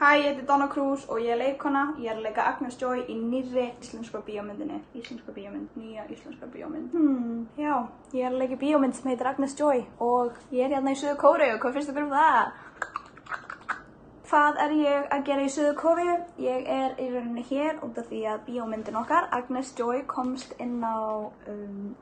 Hæ, ég heiti Donna Cruz og ég leikkona. Ég að leika Agnes Joy í nýrri íslensku bíómyndinni. Nýja íslenska bíómynd. Já, ég að leika bíómynd sem heitir Agnes Joy og ég hérna í Suður Kóreu. Hvað finnst ykkur það? Hvað ég að gera í Suður Kóreu? Ég í rauninni hér út af því að bíómyndin okkar, Agnes Joy, komst inn á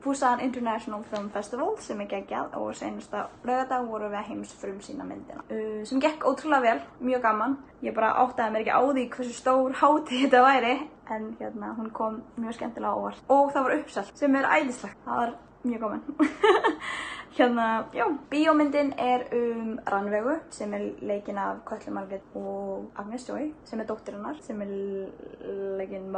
Busan International Film Festival sem geggjað og seinasta laugardag vorum við að heimsfrumsýna myndina. Sem gekk ótrúlega vel, mjög gaman. Ég bara áttaði mér ekki á því hversu stór hátíð þetta væri en hérna hún kom mjög skemmtilega á óvart. Og það var uppselt sem æðislegt. Það var mjög gaman. Hérna, já, bíómyndin Rannveigu sem leikin af Kötlu Margrét og Agnes Joy sem dóttir hennar sem leikin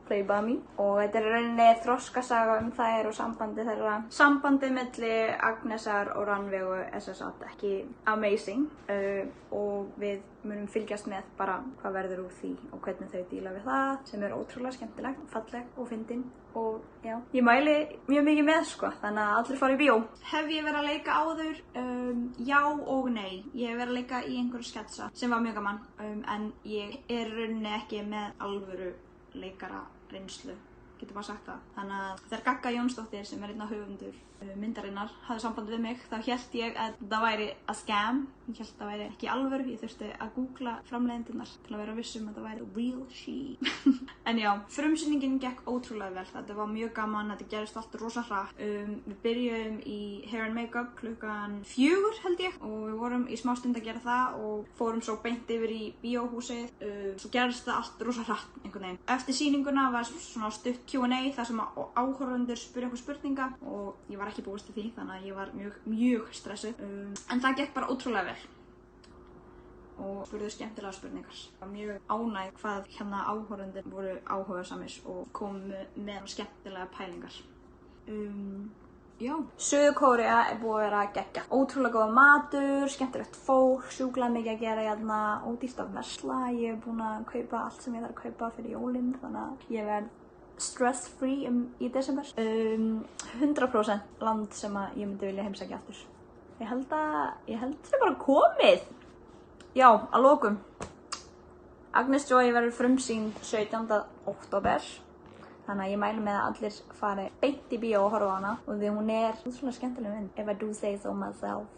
Play Bami og þetta í rauninni þroskasaga þær og sambandi þeirra. Sambandið milli Agnesar og Rannveigu sem sagt ekki amazing og við munum fylgjast með bara hvað verður úr því og hvernig þau díla við það sem ótrúlega skemmtilegt, falleg og fyndin og já, ég mæli mjög mikið með sko, þannig að allir fara í bíó. Hef ég verið að leika áður? Já og nei. Ég hef verið að leika í einhverju sketsa sem var mjög gaman en ég rauninni ekki með alvöru leikara reynslu, getur bara sagt það. Þannig að þegar Gagga Jónsdóttir sem einn af höfundur myndarinnar hafði samband við mig, þá hélt ég að það væri a scam. Ég hélt það væri ekki alvöru, ég þurfti að googla framleiðendurnar til að vera viss að það væri real she. En já, frumsýningin gekk ótrúlega vel. Þetta var mjög gaman, þetta gerist allt rosa hratt. Við byrjuðum í hair and makeup klukkan 4 held ég og við vorum í smá stund að gera það og fórum svo beint yfir í bíóhúsið. Svo gerist það allt rosa hratt einhvern veginn. Eftir sýninguna var svona stutt Q&A þar sem áhorfendur spurði okkur spurninga og ég var ekki búist til því, þannig að ég var mjög stressuð. En það gekk bara ótrúlega vel og spurðu skemmtilega spurningar. Ég var mjög ánægð hvað hérna áhorfendur voru áhugasamir og komu með skemmtilega pælingar. Já. Suður Kórea búið að vera geggja. Ótrúlega góða matur, skemmtilegt fólk, sjúklega mikið að gera hérna, ódýrt að versla. Ég búin að kaupa allt sem ég þarf að kaupa fyrir jólin, þannig að ég verð stress-free í desember. 100% land sem ég myndi vilja heimsækja aftur. Ég held það bara komið. Já, að lokum. Agnes Joy verður frumsýnd 17. október. Þannig að ég mæli með að allir fari beint í bíó og horfa á hana og því hún ótrúlega skemmtileg mynd, if I do say so myself.